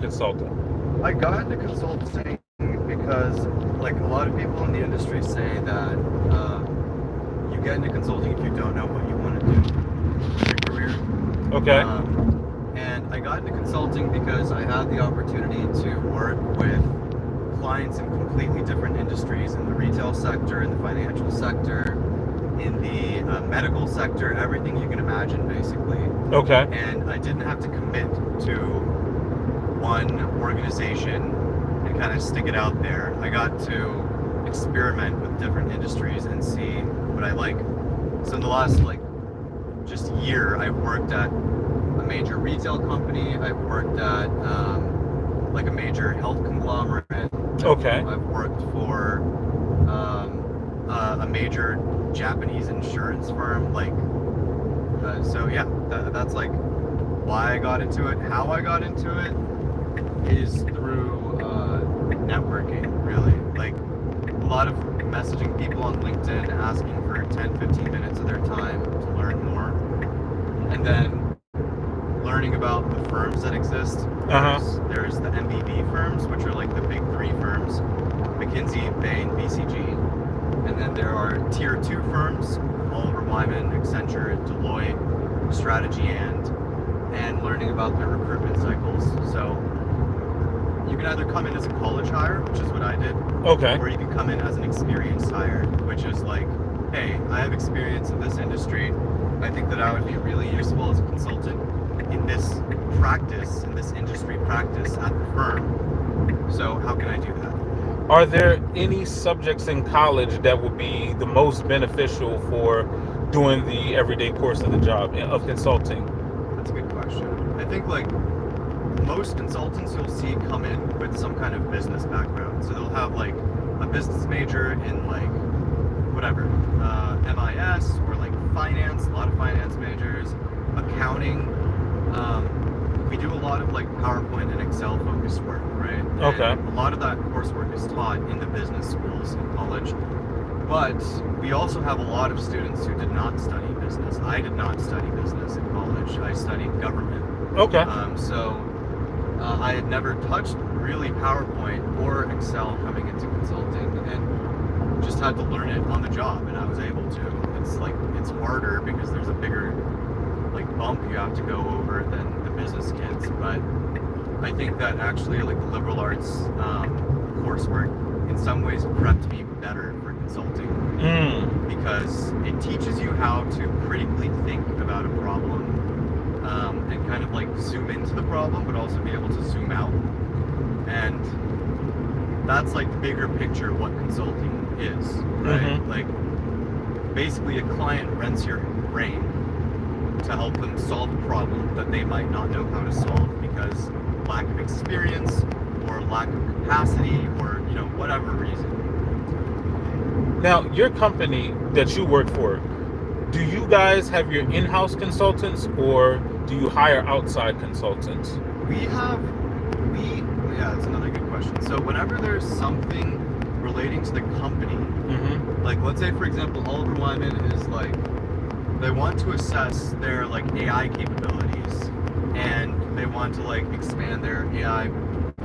consulting? I got into consulting because, like, a lot of people in the industry say that you get into consulting if you don't know what you want to do with your career. Okay. And I got into consulting because I had the opportunity to work with clients in completely different industries, in the retail sector, in the financial sector, in the medical sector, everything you can imagine, basically. Okay. And I didn't have to commit to one organization and kind of stick it out there. I got to experiment with different industries and see what I like. So in the last just year, I've worked at a major retail company. I've worked at a major health conglomerate. Okay. I've worked for a major Japanese insurance firm. So yeah, that's like why I got into it. How I got into it is through networking, really. Like a lot of messaging people on LinkedIn, asking for 10-15 minutes of their time to learn more, and then learning about the firms that exist. There's the MBB firms, which are like the big three firms: McKinsey, Bain, BCG. And then there are tier 2 firms: W.G.M, Accenture, Deloitte, Strategy, and learning about their recruitment cycles. So you can either come in as a college hire, which is what I did, Okay. or you can come in as an experienced hire, which is like, hey, I have experience in this industry. I think that I would be really useful as a consultant in this practice, in this industry practice at the firm. So how can I do that? Are there any subjects in college that would be the most beneficial for doing the everyday course of the job of consulting? That's a good question. I think most consultants you'll see come in with some kind of business background. So they'll have a business major in whatever, MIS or finance, a lot of finance majors, accounting. We do a lot of PowerPoint and Excel focused work, right? Okay. And a lot of that coursework is taught in the business schools in college. But we also have a lot of students who did not study business. I did not study business in college. I studied government. Okay. I had never touched really PowerPoint or Excel coming into consulting, and just had to learn it on the job, and I was able to. It's harder because there's a bigger bump you have to go over than the business kids, but I think that actually the liberal arts coursework in some ways prepped me better for consulting, because it teaches you how to critically think about a problem, and kind of zoom into the problem, but also be able to zoom out. And that's the bigger picture of what consulting is, right? Basically a client rents your brain to help them solve a problem that they might not know how to solve because lack of experience or lack of capacity or whatever reason. Now, your company that you work for, do you guys have your in-house consultants or do you hire outside consultants? Yeah, that's another good question. So whenever there's something relating to the company, let's say for example, W.G.M is they want to assess their AI capabilities, and they want to expand their AI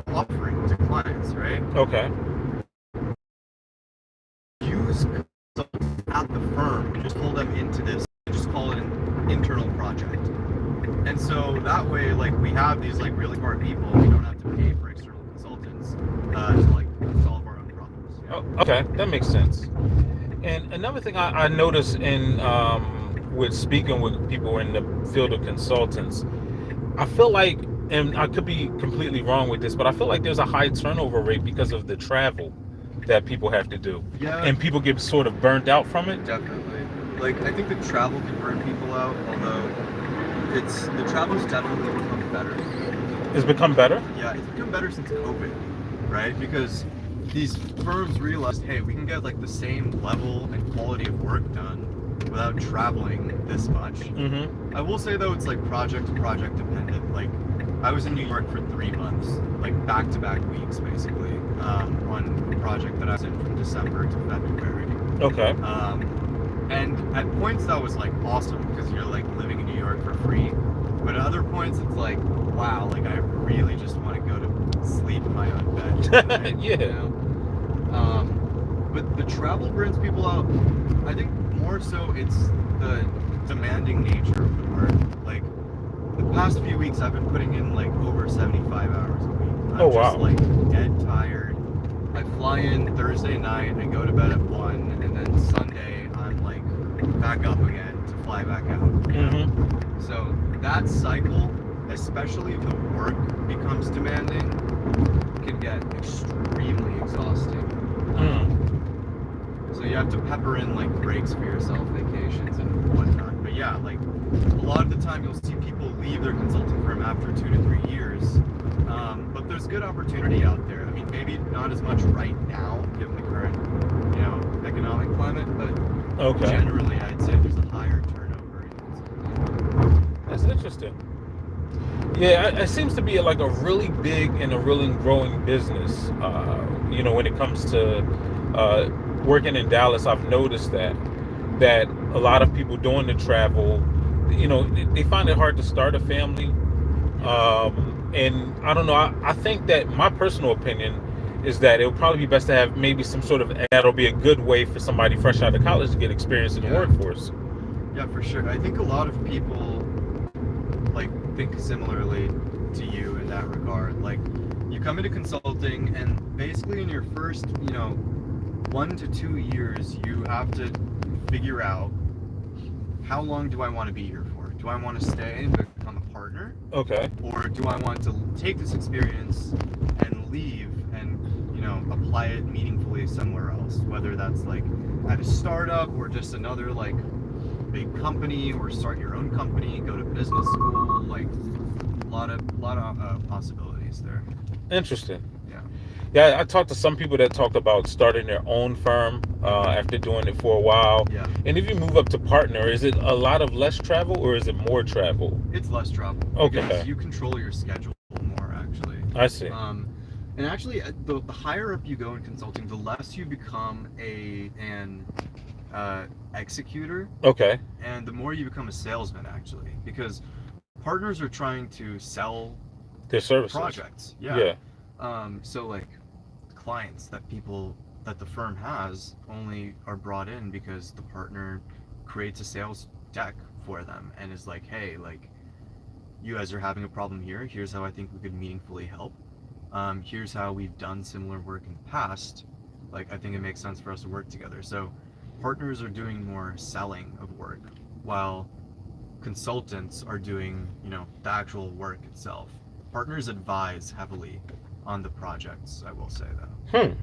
offering to clients, right? Okay. Use consultants at the firm, just pull them into this, just call it an internal project. And so that way, we have these really smart people. We don't have to pay for external consultants to solve our own problems. Oh, okay, that makes sense. And another thing I noticed with speaking with people in the field of consultants, I feel like, and I could be completely wrong with this, but I feel like there's a high turnover rate because of the travel that people have to do. Yeah. And people get sort of burnt out from it. Definitely. I think the travel can burn people out, although the travel's definitely become better. It's become better? Yeah, it's become better since COVID, right? Because these firms realized, hey, we can get the same level and quality of work done without traveling this much. I will say though, it's project to project dependent. I was in New York for 3 months, back-to-back weeks basically, on a project that I was in from December to February. Okay. And at points that was awesome because you're living in New York for free, but at other points it's wow, I really just want to go to right? Yeah. But the travel burns people out. I think more so it's the demanding nature of the work. Like the past few weeks, I've been putting in like over 75 hours a week. Oh I'm just wow. like dead tired. I fly in Thursday night, I go to bed at 1, and then Sunday I'm like back up again to fly back out. Mm-hmm. So that cycle, especially if the work becomes demanding, can get extremely exhausting. So you have to pepper in like breaks for yourself, vacations and whatnot. But yeah, like a lot of the time you'll see people leave their consulting firm after 2 to 3 years. But there's good opportunity out there. I mean, maybe not as much right now, given the current, economic climate, but generally I'd say there's a higher turnover in consulting. That's interesting. Yeah, it seems to be like a really big and a really growing business. When it comes to working in Dallas, I've noticed that a lot of people doing the travel, they find it hard to start a family. And I don't know. I think that my personal opinion is that it would probably be best to have maybe some sort of that'll be a good way for somebody fresh out of college to get experience in the workforce. Yeah, for sure. I think a lot of people like think similarly to you in that regard. Like you come into consulting and basically in your first, 1 to 2 years, you have to figure out how long do I want to be here for? Do I want to stay and become a partner? Okay. Or do I want to take this experience and leave and, apply it meaningfully somewhere else? Whether that's like at a startup or just another like big company, or start your own company, go to business school, like a lot of possibilities there. Interesting. Yeah. Yeah, I talked to some people that talked about starting their own firm after doing it for a while. Yeah. And if you move up to partner, is it a lot of less travel or is it more travel? It's less travel. Okay. Because you control your schedule more, actually. I see. And actually, the higher up you go in consulting, the less you become an executor. Okay. And the more you become a salesman, actually, because partners are trying to sell their services, projects. Yeah. So like clients that the firm has only are brought in because the partner creates a sales deck for them and is like, hey, like you guys are having a problem here. Here's how I think we could meaningfully help. Here's how we've done similar work in the past. Like I think it makes sense for us to work together. So partners are doing more selling of work, while consultants are doing, the actual work itself. Partners advise heavily on the projects, I will say though.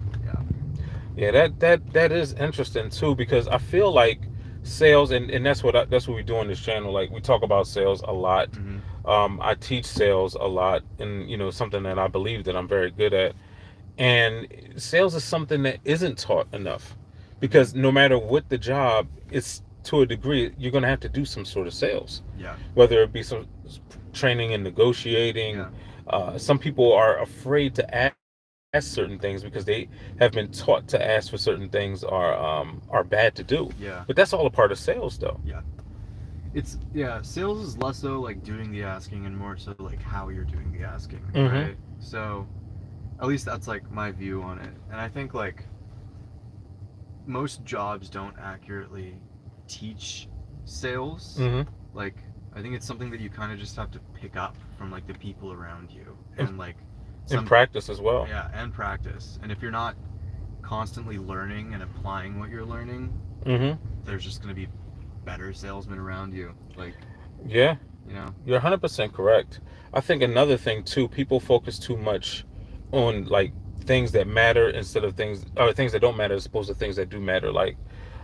Yeah, that is interesting too, because I feel like sales, and that's what we do on this channel. Like we talk about sales a lot. I teach sales a lot, and something that I believe that I'm very good at. And sales is something that isn't taught enough, because no matter what the job, it's to a degree you're going to have to do some sort of sales. Whether it be some training and negotiating. Some people are afraid to ask certain things because they have been taught to ask for certain things are bad to do. But that's all a part of sales, though. Sales is less so like doing the asking and more so like how you're doing the asking, right? So at least that's like my view on it. And I think like most jobs don't accurately teach sales. Like I think it's something that you kind of just have to pick up from like the people around you and like practice as well. Yeah, and practice. And if you're not constantly learning and applying what you're learning, there's just going to be better salesmen around you. Like, you're 100% correct. I think another thing too, people focus too much on like things that matter instead of things that don't matter as opposed to things that do matter. Like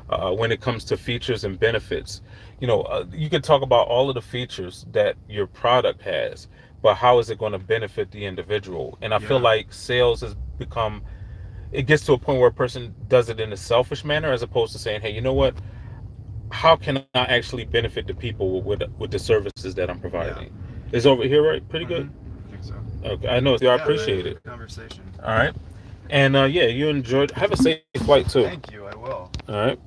when it comes to features and benefits, you can talk about all of the features that your product has, but how is it going to benefit the individual? And I feel like sales has become, it gets to a point where a person does it in a selfish manner as opposed to saying, hey, you know what? How can I actually benefit the people with the services that I'm providing? Is over here right? Pretty good? I think so. Okay, I know. I appreciate it. Conversation. All right. And you enjoyed. Have a safe flight too. Thank you. I will. All right.